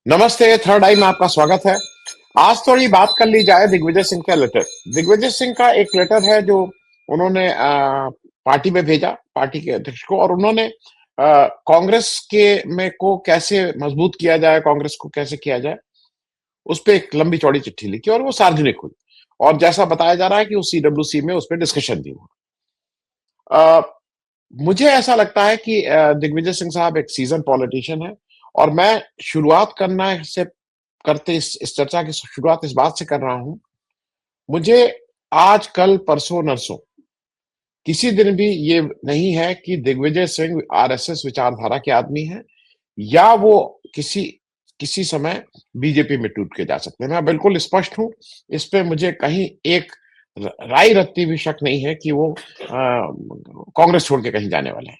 नमस्ते, थर्ड आई में आपका स्वागत है। आज थोड़ी बात कर ली जाए दिग्विजय सिंह का लेटर। दिग्विजय सिंह का एक लेटर है जो उन्होंने पार्टी में भेजा, पार्टी के अध्यक्ष को, और उन्होंने कांग्रेस के में को कैसे मजबूत किया जाए, कांग्रेस को कैसे किया जाए, उस पे एक लंबी चौड़ी चिट्ठी लिखी और वो सार्वजनिक हुई। और जैसा बताया जा रहा है कि उस सीडब्ल्यूसी में उस पर डिस्कशन भी हुआ। अ, मुझे ऐसा लगता है कि दिग्विजय सिंह साहब एक सीजन पॉलिटिशियन है, और मैं शुरुआत करना से करते इस चर्चा की शुरुआत इस बात से कर रहा हूं। मुझे आज कल परसों नरसों किसी दिन भी ये नहीं है कि दिग्विजय सिंह आरएसएस विचारधारा के आदमी हैं, या वो किसी किसी समय बीजेपी में टूट के जा सकते हैं। मैं बिल्कुल स्पष्ट हूं, इस पे मुझे कहीं एक राय रत्ती भी शक नहीं है कि वो कांग्रेस छोड़ के कहीं जाने वाले हैं।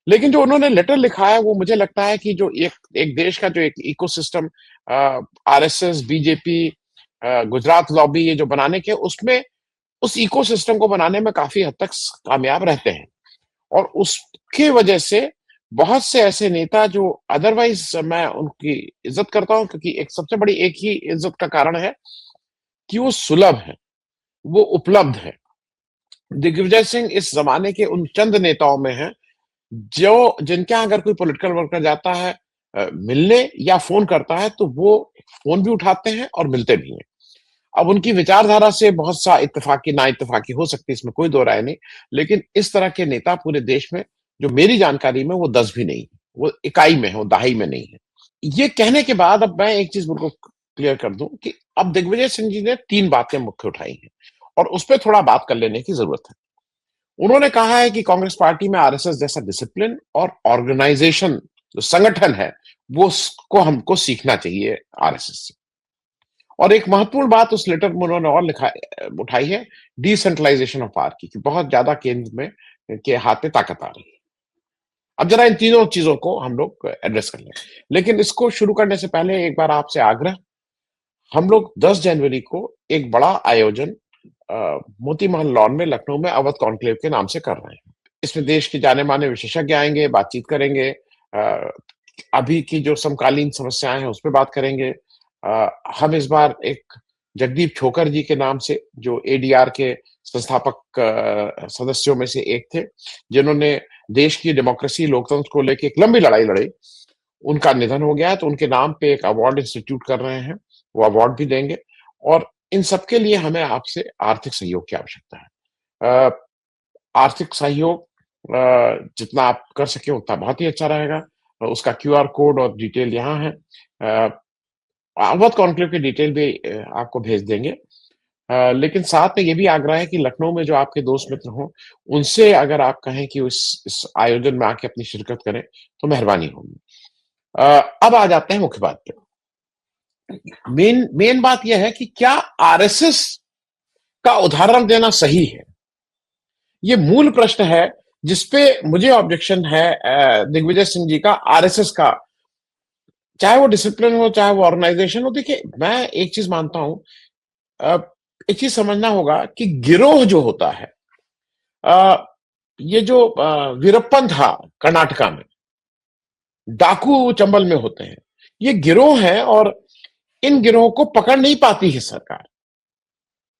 लेकिन जो उन्होंने लेटर लिखा है, वो मुझे लगता है कि जो एक एक देश का जो एक ecosystem RSS, BJP, Gujarat lobby, ये जो बनाने के, उसमें उस इकोसिस्टम को बनाने में काफी हद तक कामयाब रहते हैं। और उसके वजह से बहुत से ऐसे नेता जो अदरवाइज मैं उनकी इज्जत करता हूं, क्योंकि एक सबसे बड़ी एक ही इज्जत का कारण है कि वो सुलभ है, वो उपलब्ध है। दिग्विजय सिंह इस जमाने के उन चंद नेताओं में है जो जिनके यहाँ अगर कोई पॉलिटिकल वर्कर जाता है मिलने या फोन करता है, तो वो फोन भी उठाते हैं और मिलते भी हैं। अब उनकी विचारधारा से बहुत सा इत्तेफाकी ना इत्तेफाकी हो सकती है, इसमें कोई दो राय नहीं। लेकिन इस तरह के नेता पूरे देश में, जो मेरी जानकारी में, वो 10 भी नहीं है, वो इकाई में है, वो दहाई में नहीं है। ये कहने के बाद अब मैं एक चीज बिल्कुल क्लियर कर दूं कि अब दिग्विजय सिंह जी ने 3 बातें मुख्य उठाई हैं, और उस पर थोड़ा बात कर लेने की जरूरत है। उन्होंने कहा है कि कांग्रेस पार्टी में आरएसएस जैसा डिसिप्लिन और ऑर्गेनाइजेशन, जो संगठन है, वो को हमको सीखना चाहिए आरएसएस से। और एक महत्वपूर्ण बात उस लेटर में उन्होंने और लिखा उठाई है, डिसेंट्रलाइजेशन ऑफ पावर की, कि बहुत ज्यादा केंद्र में के हाथ में ताकत आ रही है। अब जरा इन तीनों चीजों को हम लोग एड्रेस कर लें। लेकिन इसको शुरू करने से पहले एक बार आपसे आग्रह, हम लोग 10 जनवरी को एक बड़ा आयोजन मोती महल लॉन में लखनऊ में अवध कॉन्क्लेव के नाम से कर रहे हैं। इसमें देश के जाने माने विशेषज्ञ आएंगे, बातचीत करेंगे, अभी की जो समकालीन समस्याएं हैं उस पर बात करेंगे। हम इस बार एक जगदीप छोकर जी के नाम से, जो एडीआर के संस्थापक सदस्यों में से एक थे, जिन्होंने देश की डेमोक्रेसी, लोकतंत्र को लेकर एक लंबी लड़ाई लड़ी, उनका निधन हो गया है, तो उनके नाम पे एक अवार्ड इंस्टीट्यूट कर रहे हैं, वो अवार्ड भी देंगे। और इन सबके लिए हमें आपसे आर्थिक सहयोग की आवश्यकता है। आर्थिक सहयोग जितना आप कर सके उतना बहुत ही अच्छा रहेगा। उसका क्यूआर कोड और डिटेल यहाँ है। अवध कॉन्क्लेव की डिटेल भी आपको भेज देंगे। लेकिन साथ में ये भी आग्रह है कि लखनऊ में जो आपके दोस्त मित्र हों, उनसे अगर आप कहें कि इस आयोजन में आके अपनी शिरकत करें, तो मेहरबानी होगी। अब आ जाते हैं मुख्य बात पे। मेन मेन बात यह है कि क्या आरएसएस का उदाहरण देना सही है? ये मूल प्रश्न है जिसपे मुझे ऑब्जेक्शन है दिग्विजय सिंह जी का, आरएसएस का, चाहे वो डिसिप्लिन हो, चाहे वो ऑर्गेनाइजेशन हो। देखिए, मैं एक चीज मानता हूं, अ, एक चीज समझना होगा कि गिरोह जो होता है, अ, ये जो वीरप्पन था कर्नाटका में, डाकू चंबल में होते हैं, ये गिरोह है, और इन गिरोह को पकड़ नहीं पाती है सरकार।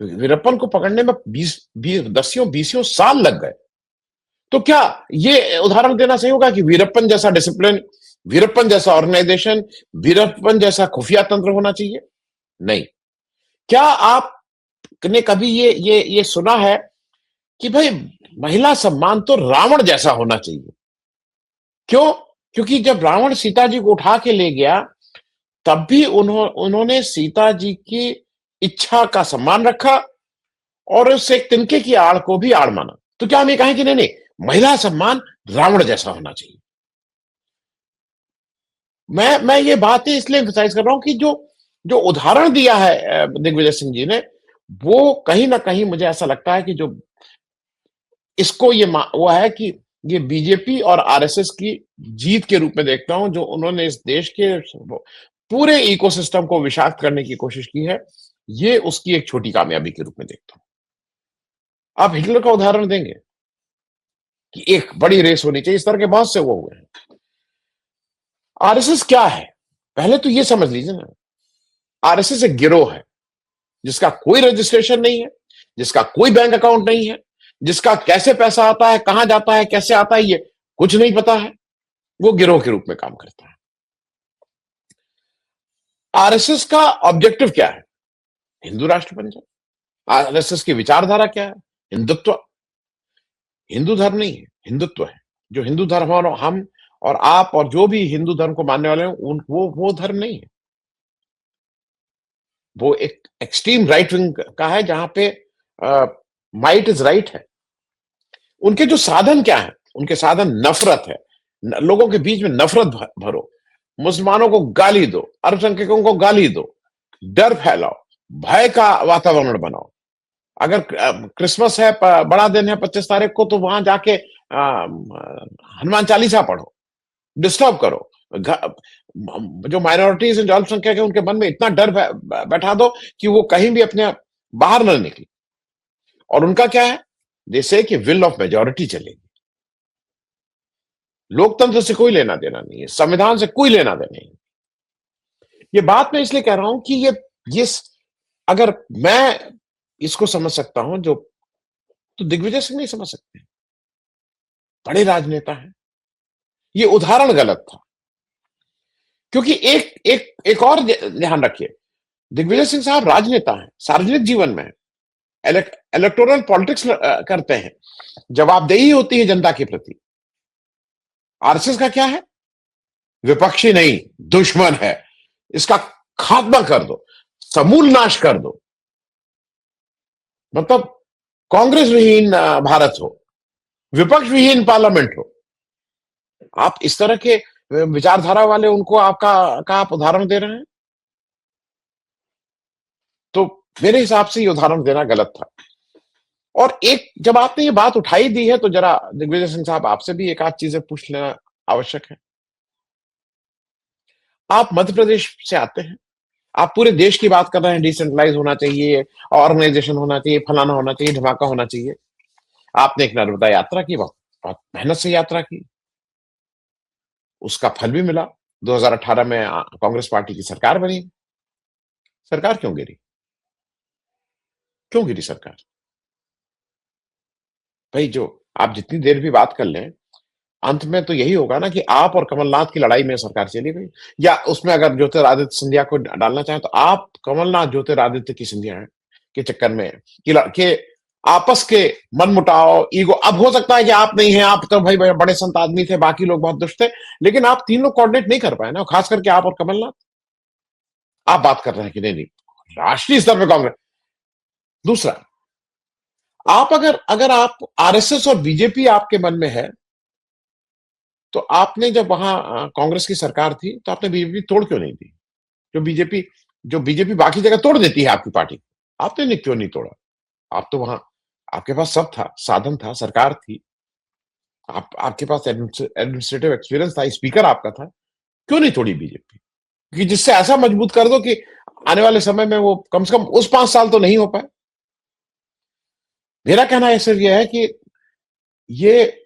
वीरप्पन को पकड़ने में 10 साल लग गए। तो क्या ये उदाहरण देना सही होगा कि वीरप्पन जैसा डिसिप्लिन, वीरप्पन जैसा ऑर्गेनाइजेशन, वीरप्पन जैसा खुफिया तंत्र होना चाहिए? नहीं। क्या आपने कभी ये सुना है कि भाई महिला सम्मान तो रावण जैसा होना चाहिए? क्यों? क्योंकि जब रावण सीता जी को उठा के ले गया, तब भी उन्होंने सीता जी की इच्छा का सम्मान रखा, और उस एक तिनके की आड़ को भी आड़ माना। तो क्या हम ये कहें कि नहीं नहीं, महिला सम्मान रावण जैसा होना चाहिए? मैं ये बात ही इसलिए एम्फसाइज कर रहा हूं कि जो जो उदाहरण दिया है दिग्विजय सिंह जी ने, वो कहीं ना कहीं मुझे ऐसा लगता है कि जो इसको वो है कि ये बीजेपी और आरएसएस की जीत के रूप में देखता हूं, जो उन्होंने इस देश के पूरे इकोसिस्टम को विषाक्त करने की कोशिश की है। ये उसकी एक छोटी कामयाबी के रूप में देखता हूं। आप हिटलर का उदाहरण देंगे कि एक बड़ी रेस होनी चाहिए, इस तरह के बहुत से वो हुए हैं। आरएसएस क्या है? पहले तो ये समझ लीजिए ना, आरएसएस एक गिरोह है जिसका कोई रजिस्ट्रेशन नहीं है, जिसका कोई बैंक अकाउंट नहीं है, जिसका कैसे पैसा आता है, कहां जाता है, कैसे आता है, ये कुछ नहीं पता है। वो गिरोह के रूप में काम करता है। आरएसएस का ऑब्जेक्टिव क्या है? हिंदू राष्ट्र बन जाए। आरएसएस की विचारधारा क्या है? हिंदुत्व। हिंदू धर्म नहीं है, हिंदुत्व है। जो हिंदू धर्म और हम और आप और जो भी हिंदू धर्म को मानने वाले हैं, वो धर्म नहीं है। वो एक एक्सट्रीम राइट विंग का है, जहां पे माइट इज राइट है। उनके जो साधन क्या है? उनके साधन नफरत है। लोगों के बीच में नफरत भरो, मुसलमानों को गाली दो, अल्पसंख्यकों को गाली दो, डर फैलाओ, भय का वातावरण बनाओ। अगर क्रिसमस है, बड़ा दिन है 25 तारीख को, तो वहां जाके हनुमान चालीसा पढ़ो, डिस्टर्ब करो। जो माइनॉरिटीज जो अल्पसंख्यक है, उनके मन में इतना डर बैठा दो कि वो कहीं भी अपने बाहर न निकले। और उनका क्या है? जैसे कि विल ऑफ मेजॉरिटी चलेगी। लोकतंत्र से कोई लेना देना नहीं है, संविधान से कोई लेना देना नहीं। ये बात मैं इसलिए कह रहा हूं कि ये अगर मैं इसको समझ सकता हूं, जो तो दिग्विजय सिंह नहीं समझ सकते। बड़े राजनेता हैं। ये उदाहरण गलत था, क्योंकि एक एक एक और ध्यान रखिए, दिग्विजय सिंह साहब राजनेता हैं, सार्वजनिक जीवन में इलेक्टोरल पॉलिटिक्स करते हैं, जवाबदेही होती है जनता के प्रति। आरएसएस का क्या है? विपक्षी नहीं, दुश्मन है। इसका खात्मा कर दो, समूल नाश कर दो। मतलब कांग्रेस विहीन भारत हो, विपक्ष विहीन पार्लियामेंट हो। आप इस तरह के विचारधारा वाले उनको का आप उदाहरण दे रहे हैं, तो मेरे हिसाब से ये उदाहरण देना गलत था। और एक जब आपने ये बात उठाई दी है, तो जरा दिग्विजय सिंह साहब, आपसे भी एक आध चीजें पूछ लेना आवश्यक है। आप मध्य प्रदेश से आते हैं, आप पूरे देश की बात कर रहे हैं, डिसेंट्रलाइज होना चाहिए, ऑर्गेनाइजेशन होना चाहिए, फलाना होना चाहिए, धमाका होना चाहिए। आपने एक नर्मदा यात्रा की, बहुत बहुत मेहनत से यात्रा की, उसका फल भी मिला। 2018 में कांग्रेस पार्टी की सरकार बनी। सरकार क्यों गिरी? क्यों गिरी सरकार? भाई, जो आप जितनी देर भी बात कर लें, अंत में तो यही होगा ना कि आप और कमलनाथ की लड़ाई में सरकार चली गई। या उसमें अगर ज्योतिरादित्य सिंधिया को डालना चाहें, तो आप कमलनाथ ज्योतिरादित्य की सिंधिया के चक्कर में के आपस के मनमुटाव, ईगो। अब हो सकता है कि आप नहीं हैं, आप तो भाई बड़े संत आदमी थे, बाकी लोग बहुत दुष्ट थे, लेकिन आप तीन लोग कोऑर्डिनेट नहीं कर पाए ना, खास करके आप और कमलनाथ। आप बात कर रहे हैं कि नहीं नहीं, राष्ट्रीय स्तर पर कांग्रेस। दूसरा, आप अगर अगर आप आरएसएस और बीजेपी आपके मन में है, तो आपने जब वहां कांग्रेस की सरकार थी, तो आपने बीजेपी तोड़ क्यों नहीं दी? जो बीजेपी बाकी जगह तोड़ देती है आपकी पार्टी, आपने नहीं क्यों नहीं तोड़ा? आप तो वहां, आपके पास सब था, साधन था, सरकार थी, आपके पास एडमिनिस्ट्रेटिव एक्सपीरियंस था, स्पीकर आपका था, क्यों नहीं तोड़ी बीजेपी? कि जिससे ऐसा मजबूत कर दो कि आने वाले समय में वो कम से कम उस 5 साल तो नहीं हो पाए। मेरा कहना है सिर्फ यह है कि ये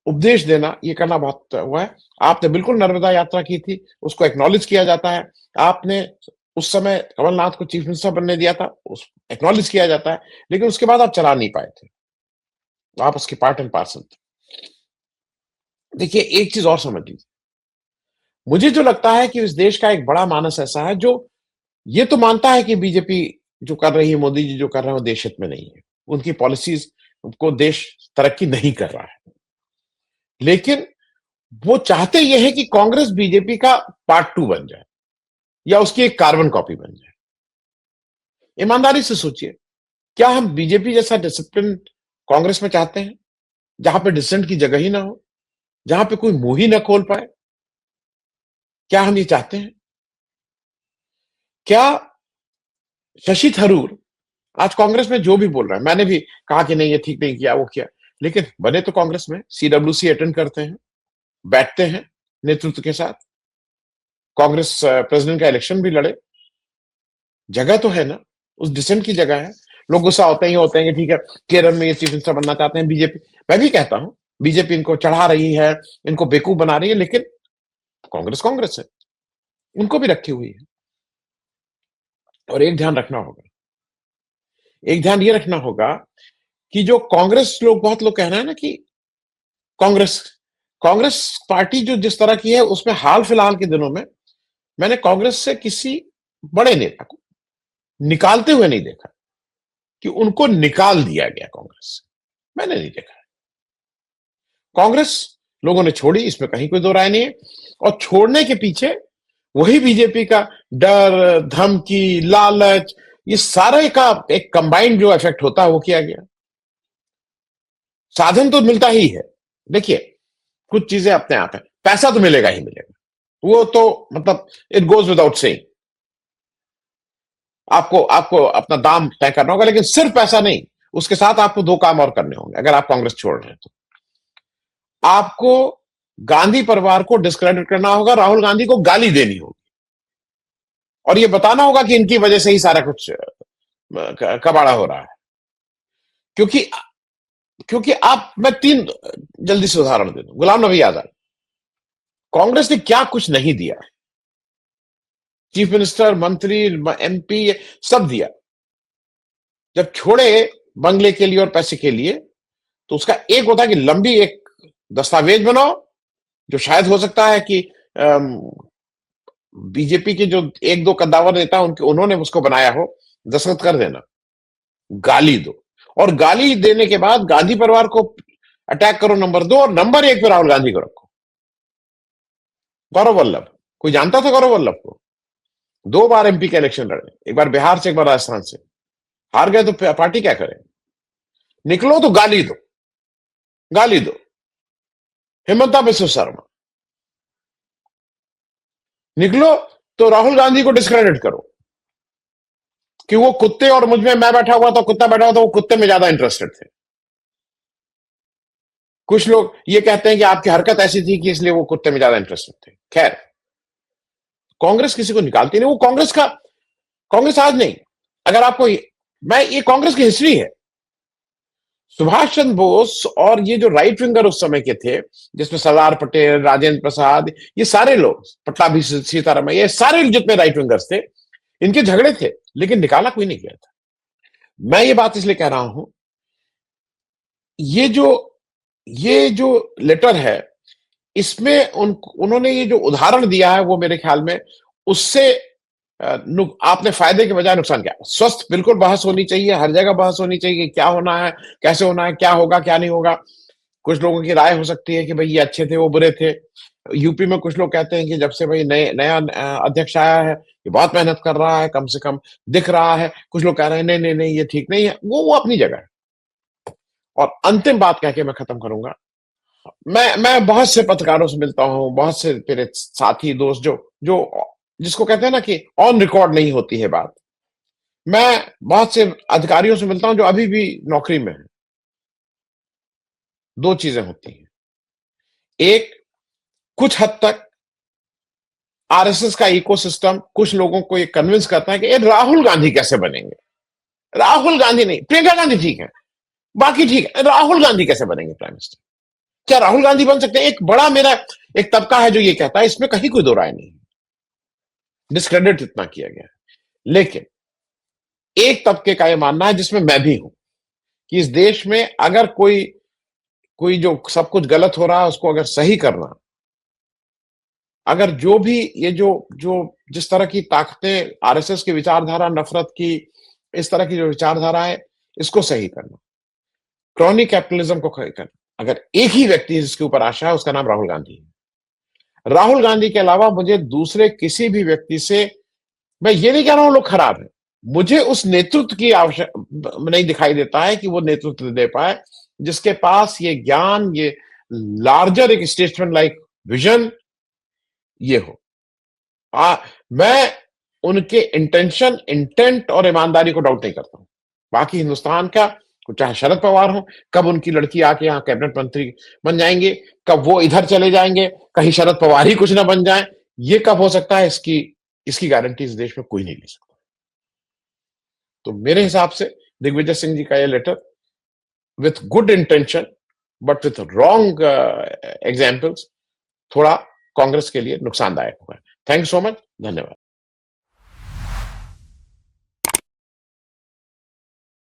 उपदेश देना, ये करना बहुत हुआ है। आपने बिल्कुल नर्मदा यात्रा की थी, उसको एक्नॉलेज किया जाता है। आपने उस समय कमलनाथ को चीफ मिनिस्टर बनने दिया था, उस एक्नॉलेज किया जाता है, लेकिन उसके बाद आप चला नहीं पाए थे, आप उसके पार्ट एंड पार्सल थे। देखिए, एक चीज और समझ लीजिए, मुझे जो लगता है कि इस देश का एक बड़ा मानस ऐसा है जो ये तो मानता है कि बीजेपी जो कर रही है, मोदी जी जो कर रहे हैं, वो देश हित में नहीं है, उनकी पॉलिसीज को देश तरक्की नहीं कर रहा है, लेकिन वो चाहते ये है कि कांग्रेस बीजेपी का पार्ट 2 बन जाए, या उसकी एक कार्बन कॉपी बन जाए। ईमानदारी से सोचिए, क्या हम बीजेपी जैसा डिसिप्लिन कांग्रेस में चाहते हैं, जहां पे डिसेंट की जगह ही ना हो, जहां पे कोई मुंह ही ना खोल पाए? क्या हम ये चाहते हैं? क्या शशि थरूर आज कांग्रेस में जो भी बोल रहा है, मैंने भी कहा कि नहीं ये ठीक नहीं किया, वो किया, लेकिन बने तो कांग्रेस में, सीडब्ल्यूसी अटेंड करते हैं, बैठते हैं नेतृत्व के साथ, कांग्रेस प्रेसिडेंट का इलेक्शन भी लड़े, जगह तो है ना, उस डिसेंट की जगह है। लोग गुस्सा होते ही होते हैं कि ठीक है, केरल में ये चीफ मिनिस्टर बनना चाहते हैं बीजेपी। मैं भी कहता हूं, बीजेपी इनको चढ़ा रही है, इनको बेवकूफ बना रही है, लेकिन कांग्रेस कांग्रेस है। उनको भी रखी हुई है। और एक ध्यान ये रखना होगा कि जो कांग्रेस लोग, बहुत लोग कह रहे हैं ना कि कांग्रेस कांग्रेस पार्टी जो जिस तरह की है, उसमें हाल फिलहाल के दिनों में मैंने कांग्रेस से किसी बड़े नेता को निकालते हुए नहीं देखा कि उनको निकाल दिया गया कांग्रेस से। मैंने नहीं देखा। कांग्रेस लोगों ने छोड़ी, इसमें कहीं कोई दो राय नहीं है। और छोड़ने के पीछे वही बीजेपी का डर, धमकी, लालच, ये सारे का एक कंबाइंड जो इफेक्ट होता है वो किया गया। साधन तो मिलता ही है। देखिए, कुछ चीजें अपने आप है, पैसा तो मिलेगा ही मिलेगा, वो तो मतलब इट गोज विदाउट सेइंग। आपको आपको अपना दाम तय करना होगा, लेकिन सिर्फ पैसा नहीं, उसके साथ आपको दो काम और करने होंगे अगर आप कांग्रेस छोड़ रहे हैं तो। आपको गांधी परिवार को डिस्क्रेडिट करना होगा, राहुल गांधी को गाली देनी होगी, और ये बताना होगा कि इनकी वजह से ही सारा कुछ कबाड़ा हो रहा है। क्योंकि क्योंकि आप, मैं तीन जल्दी से उदाहरण दे दूं। गुलाम नबी आजाद, कांग्रेस ने क्या कुछ नहीं दिया, चीफ मिनिस्टर, मंत्री, एमपी, सब दिया। जब छोड़े बंगले के लिए और पैसे के लिए, तो उसका एक होता है कि लंबी एक दस्तावेज बनाओ, जो शायद हो सकता है कि बीजेपी के जो एक दो कद्दावर नेता उनके उन्होंने उसको बनाया हो, दस्तखत कर देना, गाली दो, और गाली देने के बाद गांधी परिवार को अटैक करो, नंबर 2, और नंबर 1 पे राहुल गांधी को रखो। गौरव वल्लभ, कोई जानता था गौरव वल्लभ को? 2 बार एमपी के इलेक्शन लड़े, एक बार बिहार से, एक बार राजस्थान से। हार गए तो पार्टी क्या करे? निकलो तो गाली दो, गाली दो। हिमंता बिस्व शर्मा, निकलो तो राहुल गांधी को डिस्क्रेडिट करो कि वो कुत्ते, और मुझ में मैं बैठा हुआ था, कुत्ता बैठा हुआ था, वो कुत्ते में ज्यादा इंटरेस्टेड थे। कुछ लोग ये कहते हैं कि आपकी हरकत ऐसी थी कि इसलिए वो कुत्ते में ज्यादा इंटरेस्टेड थे। खैर, कांग्रेस किसी को निकालती नहीं, वो कांग्रेस आज नहीं। अगर आपको मैं ये कांग्रेस की हिस्ट्री है। सुभाष चंद्र बोस और ये जो राइट विंगर उस समय के थे, जिसमें सरदार पटेल, राजेंद्र प्रसाद, ये सारे लोग, पट्टाभी सीतारामन, ये सारे जितने राइट विंगर्स थे, इनके झगड़े थे, लेकिन निकाला कोई नहीं गया था। मैं ये बात इसलिए कह रहा हूं, ये जो लेटर है, इसमें उन्होंने ये जो उदाहरण दिया है, वो मेरे ख्याल में उससे आपने फायदे के बजाय नुकसान किया। स्वस्थ बिल्कुल बहस होनी चाहिए, हर जगह बहस होनी चाहिए, क्या होना है, कैसे होना है, क्या होगा, क्या नहीं होगा। कुछ लोगों की राय हो सकती है कि भाई ये अच्छे थे, वो बुरे थे। यूपी में कुछ लोग कहते हैं कि जब से भाई नया अध्यक्ष आया है, ये बहुत मेहनत कर रहा है, कम से कम दिख रहा है। कुछ लोग कह रहे हैं नहीं नहीं नहीं, ये ठीक नहीं है। वो अपनी जगह है। और अंतिम बात कह के मैं खत्म करूंगा। मैं बहुत से पत्रकारों से मिलता हूं, बहुत से मेरे साथी दोस्त जो जो जिसको कहते हैं ना कि ऑन रिकॉर्ड नहीं होती है बात। मैं बहुत से अधिकारियों से मिलता हूं जो अभी भी नौकरी में है। 2 चीजें होती हैं। एक, कुछ हद तक आरएसएस का इकोसिस्टम कुछ लोगों को ये कन्विंस करता है कि ये राहुल गांधी कैसे बनेंगे। राहुल गांधी नहीं, प्रियंका गांधी ठीक है, बाकी ठीक है, राहुल गांधी कैसे बनेंगे प्राइम मिनिस्टर? क्या राहुल गांधी बन सकते हैं? एक बड़ा मेरा एक तबका है जो ये कहता है, इसमें कहीं कोई दो राय नहीं। डिस्क्रेडिट इतना किया गया है। लेकिन एक तबके का यह मानना है, जिसमें मैं भी हूं, कि इस देश में अगर कोई कोई जो सब कुछ गलत हो रहा है उसको अगर सही करना, अगर जो भी ये जो जो जिस तरह की ताकतें, आरएसएस की विचारधारा, नफरत की, इस तरह की जो विचारधारा है, इसको सही करना, क्रॉनी कैपिटलिज्म को सही करना, अगर एक ही व्यक्ति जिसके ऊपर आशा है, उसका नाम राहुल गांधी है। राहुल गांधी के अलावा मुझे दूसरे किसी भी व्यक्ति से, मैं ये नहीं कह रहा हूं लोग खराब है, मुझे उस नेतृत्व की आवश्यक नहीं दिखाई देता है कि वो नेतृत्व दे पाए, जिसके पास ये ज्ञान, ये लार्जर एक स्टेटमेंट लाइक विजन ये हो। मैं उनके इंटेंट और ईमानदारी को डाउट नहीं करता हूं। बाकी हिंदुस्तान का, चाहे शरद पवार हो, कब उनकी लड़की आके यहाँ कैबिनेट मंत्री बन जाएंगे, कब वो इधर चले जाएंगे, कहीं शरद पवार ही कुछ ना बन जाए, ये कब हो सकता है, इसकी गारंटी इस देश में कोई नहीं ले सकता। तो मेरे हिसाब से दिग्विजय सिंह जी का ये letter, with good intention but with wrong examples, थोड़ा कांग्रेस के लिए नुकसानदायक हुआ है। Thank you so much. धन्यवाद।